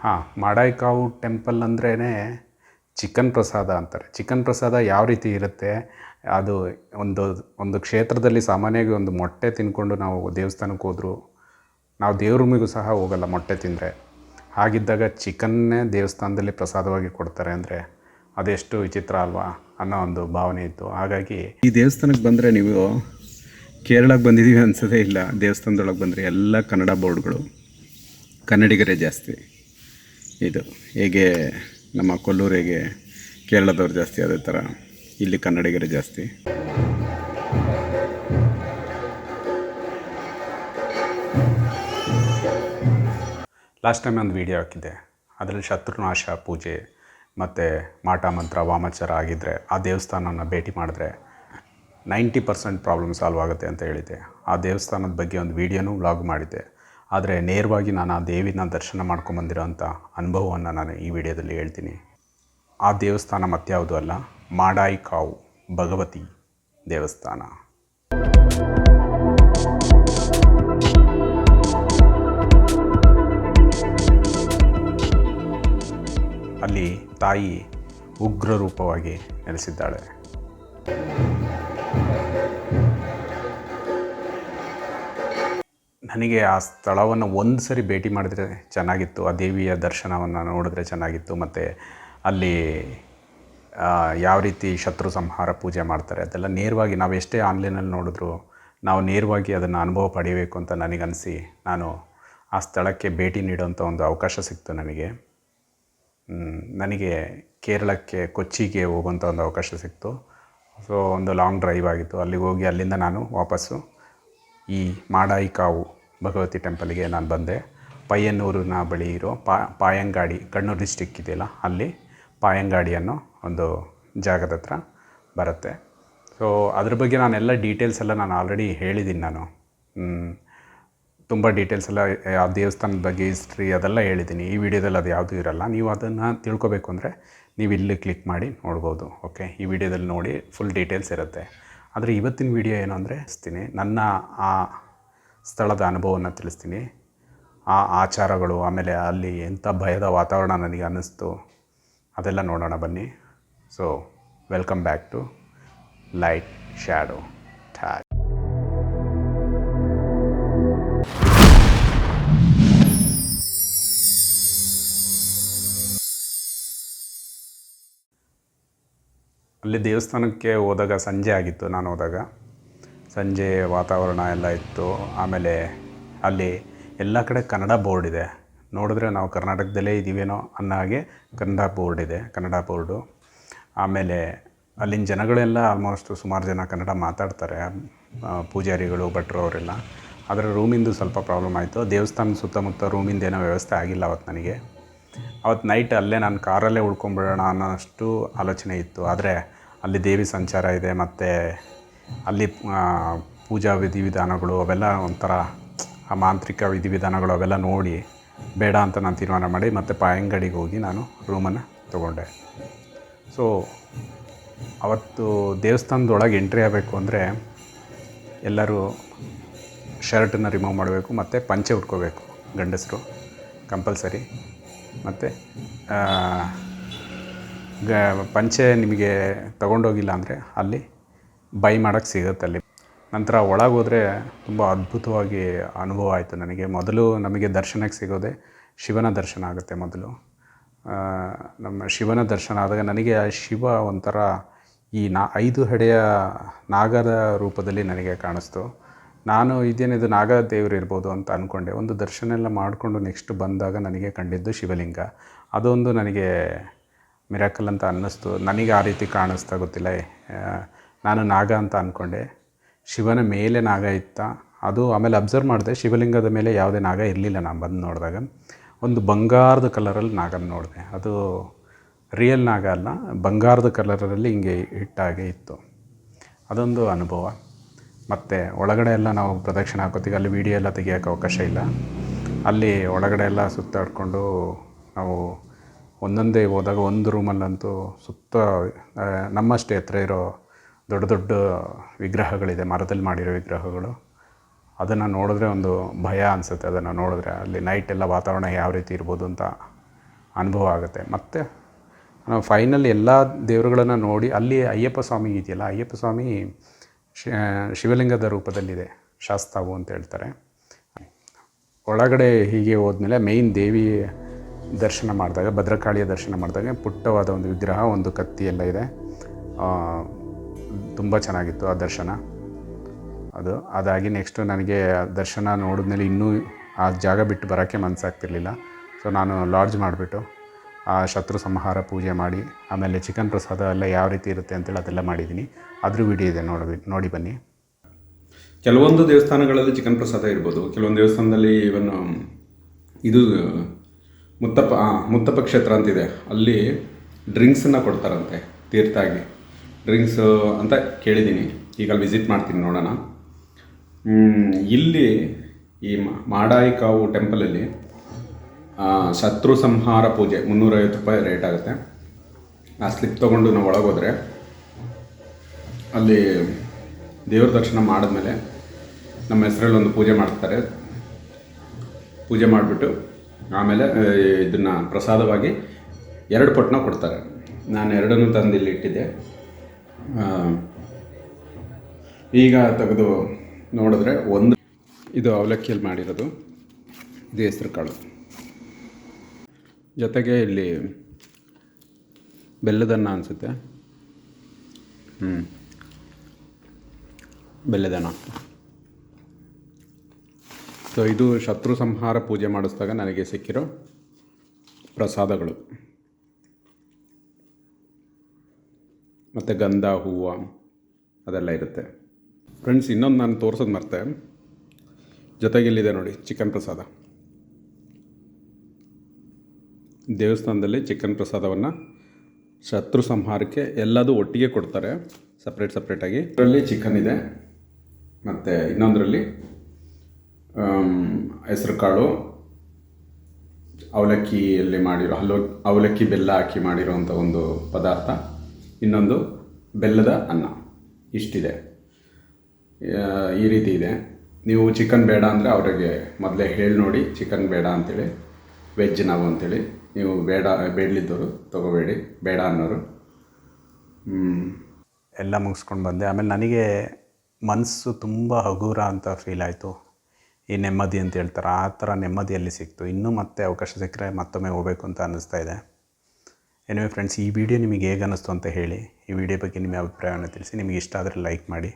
ಹಾಂ, ಮಾಡಾಯಿಕಾವು ಟೆಂಪಲ್ ಅಂದ್ರೇ ಚಿಕನ್ ಪ್ರಸಾದ ಅಂತಾರೆ. ಚಿಕನ್ ಪ್ರಸಾದ ಯಾವ ರೀತಿ ಇರುತ್ತೆ, ಅದು ಒಂದು ಒಂದು ಕ್ಷೇತ್ರದಲ್ಲಿ ಸಾಮಾನ್ಯವಾಗಿ ಒಂದು ಮೊಟ್ಟೆ ತಿಂದ್ಕೊಂಡು ನಾವು ದೇವಸ್ಥಾನಕ್ಕೆ ಹೋದರೂ ನಾವು ದೇವ್ರ ರೂಮಿಗೂ ಸಹ ಹೋಗಲ್ಲ ಮೊಟ್ಟೆ ತಿಂದರೆ. ಹಾಗಿದ್ದಾಗ ಚಿಕನ್ನೇ ದೇವಸ್ಥಾನದಲ್ಲಿ ಪ್ರಸಾದವಾಗಿ ಕೊಡ್ತಾರೆ ಅಂದರೆ ಅದೆಷ್ಟು ವಿಚಿತ್ರ ಅಲ್ವಾ ಅನ್ನೋ ಒಂದು ಭಾವನೆ ಇತ್ತು. ಹಾಗಾಗಿ ಈ ದೇವಸ್ಥಾನಕ್ಕೆ ಬಂದರೆ ನೀವು ಕೇರಳಕ್ಕೆ ಬಂದಿದ್ದೀವಿ ಅನ್ಸೋದೇ ಇಲ್ಲ. ದೇವಸ್ಥಾನದೊಳಗೆ ಬಂದರೆ ಎಲ್ಲ ಕನ್ನಡ ಬೋರ್ಡ್ಗಳು, ಕನ್ನಡಿಗರೇ ಜಾಸ್ತಿ. ಇದು ಹೇಗೆ ನಮ್ಮ ಕೊಲ್ಲೂರಿಗೆ ಕೇರಳದವ್ರು ಜಾಸ್ತಿ, ಅದೇ ಥರ ಇಲ್ಲಿ ಕನ್ನಡಿಗರೇ ಜಾಸ್ತಿ. ಲಾಸ್ಟ್ ಟೈಮ್ ಒಂದು ವೀಡಿಯೋ ಹಾಕಿದ್ದೆ, ಅದರಲ್ಲಿ ಶತ್ರುನಾಶ ಪೂಜೆ ಮತ್ತು ಮಾಟ ಮಂತ್ರ ವಾಮಾಚಾರ ಆಗಿದ್ದರೆ ಆ ದೇವಸ್ಥಾನನ ಭೇಟಿ ಮಾಡಿದ್ರೆ 90% ಪ್ರಾಬ್ಲಮ್ ಸಾಲ್ವ್ ಆಗುತ್ತೆ ಅಂತ ಹೇಳಿದ್ದೆ. ಆ ದೇವಸ್ಥಾನದ ಬಗ್ಗೆ ಒಂದು ವೀಡಿಯೋನೂ ವ್ಲಾಗ್ ಮಾಡಿದ್ದೆ. ಆದರೆ ನೇರವಾಗಿ ನಾನು ಆ ದೇವಿನ ದರ್ಶನ ಮಾಡ್ಕೊಂಬಂದಿರೋಂಥ ಅನುಭವವನ್ನು ನಾನು ಈ ವಿಡಿಯೋದಲ್ಲಿ ಹೇಳ್ತೀನಿ. ಆ ದೇವಸ್ಥಾನ ಮತ್ಯಾವುದು ಅಲ್ಲ, ಮಾಡಾಯಿಕಾವು ಭಗವತಿ ದೇವಸ್ಥಾನ. ಅಲ್ಲಿ ತಾಯಿ ಉಗ್ರ ರೂಪವಾಗಿ ನೆಲೆಸಿದ್ದಾಳೆ. ನನಗೆ ಆ ಸ್ಥಳವನ್ನು ಒಂದು ಸರಿ ಭೇಟಿ ಮಾಡಿದ್ರೆ ಚೆನ್ನಾಗಿತ್ತು, ಆ ದೇವಿಯ ದರ್ಶನವನ್ನು ನೋಡಿದ್ರೆ ಚೆನ್ನಾಗಿತ್ತು. ಮತ್ತು ಅಲ್ಲಿ ಯಾವ ರೀತಿ ಶತ್ರು ಸಂಹಾರ ಪೂಜೆ ಮಾಡ್ತಾರೆ ಅದೆಲ್ಲ ನೇರವಾಗಿ ನಾವು ಎಷ್ಟೇ ಆನ್ಲೈನಲ್ಲಿ ನೋಡಿದ್ರು ನಾವು ನೇರವಾಗಿ ಅದನ್ನು ಅನುಭವ ಪಡೆಯಬೇಕು ಅಂತ ನನಗನ್ನಿಸಿ ನಾನು ಆ ಸ್ಥಳಕ್ಕೆ ಭೇಟಿ ನೀಡುವಂಥ ಒಂದು ಅವಕಾಶ ಸಿಕ್ತು ನನಗೆ ಕೇರಳಕ್ಕೆ ಕೊಚ್ಚಿಗೆ ಹೋಗುವಂಥ ಒಂದು ಅವಕಾಶ ಸಿಕ್ತು. ಸೊ ಒಂದು ಲಾಂಗ್ ಡ್ರೈವ್ ಆಗಿತ್ತು. ಅಲ್ಲಿಗೆ ಹೋಗಿ ಅಲ್ಲಿಂದ ನಾನು ವಾಪಸ್ಸು ಈ ಮಾಡಾಯಿಕಾವು ಭಗವತಿ ಟೆಂಪಲ್ಗೆ ನಾನು ಬಂದೆ. ಪಯ್ಯನ್ನೂರಿನ ಬಳಿ ಇರೋ ಪಾಯಂಗಾಡಿ, ಕಣ್ಣೂರು ಡಿಸ್ಟಿಕ್ ಇದೆಯಲ್ಲ, ಅಲ್ಲಿ ಪಾಯಂಗಾಡಿ ಅನ್ನೋ ಒಂದು ಜಾಗದ ಹತ್ರ ಬರುತ್ತೆ. ಸೊ ಅದ್ರ ಬಗ್ಗೆ ನಾನೆಲ್ಲ ಡೀಟೇಲ್ಸ್ ಎಲ್ಲ ನಾನು ಆಲ್ರೆಡಿ ಹೇಳಿದ್ದೀನಿ. ನಾನು ತುಂಬ ಡೀಟೇಲ್ಸ್ ಎಲ್ಲ ಆ ದೇವಸ್ಥಾನದ ಬಗ್ಗೆ ಹಿಸ್ಟ್ರಿ ಅದೆಲ್ಲ ಹೇಳಿದ್ದೀನಿ. ಈ ವಿಡಿಯೋದಲ್ಲಿ ಅದು ಯಾವುದೂ ಇರಲ್ಲ. ನೀವು ಅದನ್ನು ತಿಳ್ಕೊಬೇಕು ಅಂದರೆ ನೀವು ಇಲ್ಲಿ ಕ್ಲಿಕ್ ಮಾಡಿ ನೋಡ್ಬೋದು. ಓಕೆ, ಈ ವಿಡಿಯೋದಲ್ಲಿ ನೋಡಿ ಫುಲ್ ಡೀಟೇಲ್ಸ್ ಇರುತ್ತೆ. ಆದರೆ ಇವತ್ತಿನ ವಿಡಿಯೋ ಏನು ಅಂದರೆ ನನ್ನ ಆ ಸ್ಥಳದ ಅನುಭವವನ್ನು ತಿಳಿಸ್ತೀನಿ. ಆ ಆಚಾರಗಳು, ಆಮೇಲೆ ಅಲ್ಲಿ ಎಂಥ ಭಯದ ವಾತಾವರಣ ನನಗೆ ಅನ್ನಿಸ್ತು, ಅದೆಲ್ಲ ನೋಡೋಣ ಬನ್ನಿ. So welcome back to light shadow tag. ಅಲ್ಲಿ ದೇವಸ್ಥಾನಕ್ಕೆ ಹೋದಾಗ ಸಂಜೆ ಆಗಿತ್ತು. ನಾನು ಹೋದಾಗ ಸಂಜೆ ವಾತಾವರಣ ಎಲ್ಲ ಇತ್ತು. ಆಮೇಲೆ ಅಲ್ಲಿ ಎಲ್ಲ ಕಡೆ ಕನ್ನಡ ಬೋರ್ಡ್ ಇದೆ. ನೋಡಿದ್ರೆ ನಾವು ಕರ್ನಾಟಕದಲ್ಲೇ ಇದ್ದೀವೇನೋ ಅನ್ನೋ ಹಾಗೆ ಕನ್ನಡ ಬೋರ್ಡ್ ಇದೆ, ಕನ್ನಡ ಬೋರ್ಡು. ಆಮೇಲೆ ಅಲ್ಲಿನ ಜನಗಳೆಲ್ಲ ಆಲ್ಮೋಸ್ಟ್ ಸುಮಾರು ಜನ ಕನ್ನಡ ಮಾತಾಡ್ತಾರೆ, ಪೂಜಾರಿಗಳು, ಭಟ್ರು ಅವರೆಲ್ಲ. ಆದರೆ ರೂಮಿಂದು ಸ್ವಲ್ಪ ಪ್ರಾಬ್ಲಮ್ ಆಯಿತು. ದೇವಸ್ಥಾನದ ಸುತ್ತಮುತ್ತ ರೂಮಿಂದ ಏನೋ ವ್ಯವಸ್ಥೆ ಆಗಿಲ್ಲ ಅವತ್ತು ನನಗೆ. ಅವತ್ತು ನೈಟ್ ಅಲ್ಲೇ ನಾನು ಕಾರಲ್ಲೇ ಉಳ್ಕೊಂಬಿಡೋಣ ಅನ್ನೋಷ್ಟು ಆಲೋಚನೆ ಇತ್ತು. ಆದರೆ ಅಲ್ಲಿ ದೇವಿ ಸಂಚಾರ ಇದೆ, ಮತ್ತು ಅಲ್ಲಿ ಪೂಜಾ ವಿಧಿವಿಧಾನಗಳು ಅವೆಲ್ಲ ಒಂಥರ ಆ ಮಾಂತ್ರಿಕ ವಿಧಿವಿಧಾನಗಳು ಅವೆಲ್ಲ ನೋಡಿ ಬೇಡ ಅಂತ ನಾನು ತೀರ್ಮಾನ ಮಾಡಿ ಮತ್ತು ಪಾಯಂಗಡಿಗೆ ಹೋಗಿ ನಾನು ರೂಮನ್ನು ತೊಗೊಂಡೆ. ಸೊ ಅವತ್ತು ದೇವಸ್ಥಾನದೊಳಗೆ ಎಂಟ್ರಿ ಆಗಬೇಕು ಅಂದರೆ ಎಲ್ಲರೂ ಶರ್ಟನ್ನು ರಿಮೂವ್ ಮಾಡಬೇಕು ಮತ್ತು ಪಂಚೆ ಉಟ್ಕೋಬೇಕು, ಗಂಡಸರು ಕಂಪಲ್ಸರಿ. ಮತ್ತು ಪಂಚೆ ನಿಮಗೆ ತಗೊಂಡೋಗಿಲ್ಲ ಅಂದರೆ ಅಲ್ಲಿ ಬೈ ಮಾಡೋಕ್ಕೆ ಸಿಗುತ್ತೆ ಅಲ್ಲಿ. ನಂತರ ಒಳಗೆ ಹೋದರೆ ತುಂಬ ಅದ್ಭುತವಾಗಿ ಅನುಭವ ಆಯಿತು ನನಗೆ. ಮೊದಲು ನಮಗೆ ದರ್ಶನಕ್ಕೆ ಸಿಗೋದೆ ಶಿವನ ದರ್ಶನ ಆಗುತ್ತೆ ಮೊದಲು. ನಮ್ಮ ಶಿವನ ದರ್ಶನ ಆದಾಗ ನನಗೆ ಆ ಶಿವ ಒಂಥರ ಈ 5 ಹೆಡೆಯ ನಾಗರ ರೂಪದಲ್ಲಿ ನನಗೆ ಕಾಣಿಸ್ತು. ನಾನು ಇದೇನಿದು ನಾಗ ದೇವರು ಇರ್ಬೋದು ಅಂತ ಅಂದ್ಕೊಂಡೆ. ಒಂದು ದರ್ಶನ ಎಲ್ಲ ಮಾಡಿಕೊಂಡು ನೆಕ್ಸ್ಟ್ ಬಂದಾಗ ನನಗೆ ಕಂಡಿದ್ದು ಶಿವಲಿಂಗ. ಅದೊಂದು ನನಗೆ ಮಿರಾಕಲ್ ಅಂತ ಅನ್ನಿಸ್ತು. ನನಗೆ ಆ ರೀತಿ ಕಾಣಿಸ್ತಾ ಗೊತ್ತಿಲ್ಲ. ನಾನು ನಾಗ ಅಂತ ಅಂದ್ಕೊಂಡೆ. ಶಿವನ ಮೇಲೆ ನಾಗ ಇತ್ತ ಅದು. ಆಮೇಲೆ ಅಬ್ಸರ್ವ್ ಮಾಡಿದೆ, ಶಿವಲಿಂಗದ ಮೇಲೆ ಯಾವುದೇ ನಾಗ ಇರಲಿಲ್ಲ. ನಾನು ಬಂದು ನೋಡಿದಾಗ ಒಂದು ಬಂಗಾರದ ಕಲರಲ್ಲಿ ನಾಗನ ನೋಡಿದೆ. ಅದು ರಿಯಲ್ ನಾಗ ಅಲ್ಲ, ಬಂಗಾರದ ಕಲರಲ್ಲಿ ಹಿಂಗೆ ಇಟ್ಟಾಗೆ ಇತ್ತು. ಅದೊಂದು ಅನುಭವ. ಮತ್ತು ಒಳಗಡೆ ಎಲ್ಲ ನಾವು ಪ್ರದಕ್ಷಿಣೆ ಹಾಕೋತೀವಿ. ಅಲ್ಲಿ ವೀಡಿಯೋ ಎಲ್ಲ ತೆಗಿಯೋಕ್ಕೆ ಅವಕಾಶ ಇಲ್ಲ. ಅಲ್ಲಿ ಒಳಗಡೆ ಎಲ್ಲ ಸುತ್ತಾಡಿಕೊಂಡು ನಾವು ಒಂದೊಂದೇ ಹೋದಾಗ ಒಂದು ರೂಮಲ್ಲಂತೂ ಸುತ್ತ ನಮ್ಮಷ್ಟೇ ಎತ್ತರ ಇರೋ ದೊಡ್ಡ ದೊಡ್ಡ ವಿಗ್ರಹಗಳಿದೆ, ಮರದಲ್ಲಿ ಮಾಡಿರೋ ವಿಗ್ರಹಗಳು. ಅದನ್ನು ನೋಡಿದ್ರೆ ಒಂದು ಭಯ ಅನಿಸುತ್ತೆ. ಅದನ್ನು ನೋಡಿದ್ರೆ ಅಲ್ಲಿ ನೈಟೆಲ್ಲ ವಾತಾವರಣ ಯಾವ ರೀತಿ ಇರ್ಬೋದು ಅಂತ ಅನುಭವ ಆಗುತ್ತೆ. ಮತ್ತು ನಾವು ಫೈನಲ್ ಎಲ್ಲ ದೇವರುಗಳನ್ನು ನೋಡಿ ಅಲ್ಲಿ ಅಯ್ಯಪ್ಪ ಸ್ವಾಮಿ ಇದೆಯಲ್ಲ, ಅಯ್ಯಪ್ಪ ಸ್ವಾಮಿ ಶಿವಲಿಂಗದ ರೂಪದಲ್ಲಿದೆ, ಶಾಸ್ತಾವು ಅಂತ ಹೇಳ್ತಾರೆ. ಒಳಗಡೆ ಹೀಗೆ ಹೋದ್ಮೇಲೆ ಮೇಯ್ನ್ ದೇವಿ ದರ್ಶನ ಮಾಡಿದಾಗ, ಭದ್ರಕಾಳಿಯ ದರ್ಶನ ಮಾಡಿದಾಗ ಪುಟ್ಟವಾದ ಒಂದು ವಿಗ್ರಹ, ಒಂದು ಕತ್ತಿ ಎಲ್ಲ ಇದೆ. ತುಂಬ ಚೆನ್ನಾಗಿತ್ತು ಆ ದರ್ಶನ. ಅದಾಗಿ ನೆಕ್ಸ್ಟು ನನಗೆ ದರ್ಶನ ನೋಡಿದ್ಮೇಲೆ ಇನ್ನೂ ಆ ಜಾಗ ಬಿಟ್ಟು ಬರೋಕ್ಕೆ ಮನಸ್ಸಾಗ್ತಿರ್ಲಿಲ್ಲ. ಸೊ ನಾನು ಲಾಡ್ಜ್ ಮಾಡಿಬಿಟ್ಟು ಆ ಶತ್ರು ಸಂಹಾರ ಪೂಜೆ ಮಾಡಿ, ಆಮೇಲೆ ಚಿಕನ್ ಪ್ರಸಾದ ಎಲ್ಲ ಯಾವ ರೀತಿ ಇರುತ್ತೆ ಅಂತೇಳಿ ಅದೆಲ್ಲ ಮಾಡಿದ್ದೀನಿ. ಅದ್ರ ವಿಡಿಯೋ ಇದೆ, ನೋಡಿ ಬನ್ನಿ. ಕೆಲವೊಂದು ದೇವಸ್ಥಾನಗಳಲ್ಲಿ ಚಿಕನ್ ಪ್ರಸಾದ ಇರ್ಬೋದು, ಕೆಲವೊಂದು ದೇವಸ್ಥಾನದಲ್ಲಿ ಇವನ್ ಇದು ಮುತ್ತಪ್ಪ ಕ್ಷೇತ್ರ ಅಂತಿದೆ, ಅಲ್ಲಿ ಡ್ರಿಂಕ್ಸನ್ನು ಕೊಡ್ತಾರಂತೆ ತೀರ್ಥಾಗಿ. ಡ್ರಿಂಕ್ಸು ಅಂತ ಕೇಳಿದ್ದೀನಿ. ಈಗ ಅಲ್ಲಿ ವಿಸಿಟ್ ಮಾಡ್ತೀನಿ, ನೋಡೋಣ. ಇಲ್ಲಿ ಈ ಮಾಡಾಯಿಕಾವು ಟೆಂಪಲಲ್ಲಿ ಶತ್ರು ಸಂಹಾರ ಪೂಜೆ 350 ರೂಪಾಯಿ ರೇಟ್ ಆಗುತ್ತೆ. ಆ ಸ್ಲಿಪ್ ತೊಗೊಂಡು ನಾವು ಒಳಗೋದ್ರೆ ಅಲ್ಲಿ ದೇವ್ರ ದರ್ಶನ ಮಾಡಿದ್ಮೇಲೆ ನಮ್ಮ ಹೆಸರಲ್ಲಿ ಒಂದು ಪೂಜೆ ಮಾಡ್ತಾರೆ. ಪೂಜೆ ಮಾಡಿಬಿಟ್ಟು ಆಮೇಲೆ ಇದನ್ನು ಪ್ರಸಾದವಾಗಿ 2 ಪೊಟ್ಟಣ ಕೊಡ್ತಾರೆ. ನಾನು 2 ತಂದು ಇಲ್ಲಿ ಇಟ್ಟಿದ್ದೆ. ಈಗ ತೆಗೆದು ನೋಡಿದ್ರೆ ಇದು ಅವಲಕ್ಕಿಯಲ್ಲಿ ಮಾಡಿರೋದು, ಇದು ಹೆಸರು ಕಾಳು. ಜೊತೆಗೆ ಇಲ್ಲಿ ಬೆಲ್ಲದನ್ನ ಅನಿಸುತ್ತೆ, ಬೆಲ್ಲದನ್ನ. ಸೊ ಇದು ಶತ್ರು ಸಂಹಾರ ಪೂಜೆ ಮಾಡಿಸಿದಾಗ ನನಗೆ ಸಿಕ್ಕಿರೋ ಪ್ರಸಾದಗಳು. ಮತ್ತು ಗಂಧ, ಹೂವು ಅದೆಲ್ಲ ಇರುತ್ತೆ. ಫ್ರೆಂಡ್ಸ್, ಇನ್ನೊಂದು ನಾನು ತೋರಿಸೋದು ಮರ್ತೆ, ಜೊತೆಗೆ ಇಲ್ಲಿದೆ ನೋಡಿ ಚಿಕನ್ ಪ್ರಸಾದ. ದೇವಸ್ಥಾನದಲ್ಲಿ ಚಿಕನ್ ಪ್ರಸಾದವನ್ನು ಶತ್ರು ಸಂಹಾರಕ್ಕೆ ಎಲ್ಲದೂ ಒಟ್ಟಿಗೆ ಕೊಡ್ತಾರೆ, ಸಪ್ರೇಟಾಗಿ. ಇದರಲ್ಲಿ ಚಿಕನ್ ಇದೆ, ಮತ್ತು ಇನ್ನೊಂದರಲ್ಲಿ ಹೆಸರು ಕಾಳು, ಅವಲಕ್ಕಿಯಲ್ಲಿ ಮಾಡಿರೋ ಅವಲಕ್ಕಿ ಬೆಲ್ಲ ಹಾಕಿ ಮಾಡಿರೋವಂಥ ಒಂದು ಪದಾರ್ಥ, ಇನ್ನೊಂದು ಬೆಲ್ಲದ ಅನ್ನ. ಇಷ್ಟಿದೆ, ಈ ರೀತಿ ಇದೆ. ನೀವು ಚಿಕನ್ ಬೇಡ ಅಂದರೆ ಅವರಿಗೆ ಮೊದಲೇ ಹೇಳಿ ನೋಡಿ, ಚಿಕನ್ ಬೇಡ ಅಂಥೇಳಿ, ವೆಜ್ ನಾವು ಅಂಥೇಳಿ. ನೀವು ಬೇಡಲಿದ್ದವರು ತೊಗೋಬೇಡಿ, ಬೇಡ ಅನ್ನೋರು. ಎಲ್ಲ ಮುಗಿಸ್ಕೊಂಡು ಬಂದೆ. ಆಮೇಲೆ ನನಗೆ ಮನಸ್ಸು ತುಂಬ ಹಗುರ ಅಂತ ಫೀಲ್ ಆಯಿತು. ಈ ನೆಮ್ಮದಿ ಅಂತ ಹೇಳ್ತಾರೆ, ಆ ಥರ ನೆಮ್ಮದಿಯಲ್ಲಿ ಸಿಕ್ತು. ಇನ್ನೂ ಮತ್ತೆ ಅವಕಾಶ ಸಿಕ್ಕರೆ ಮತ್ತೊಮ್ಮೆ ಹೋಗಬೇಕು ಅಂತ ಅನ್ನಿಸ್ತಾ ಇದೆ. ಎನಿವೆ ಫ್ರೆಂಡ್ಸ್, ಈ ವಿಡಿಯೋ ನಿಮಗೆ ಹೇಗೆ ಅನ್ನಿಸ್ತು ಅಂತ ಹೇಳಿ. ಈ ವಿಡಿಯೋ ಬಗ್ಗೆ ನಿಮ್ಮ ಅಭಿಪ್ರಾಯವನ್ನು ತಿಳಿಸಿ. ನಿಮಗೆ ಇಷ್ಟ ಆದರೆ ಲೈಕ್ ಮಾಡಿ.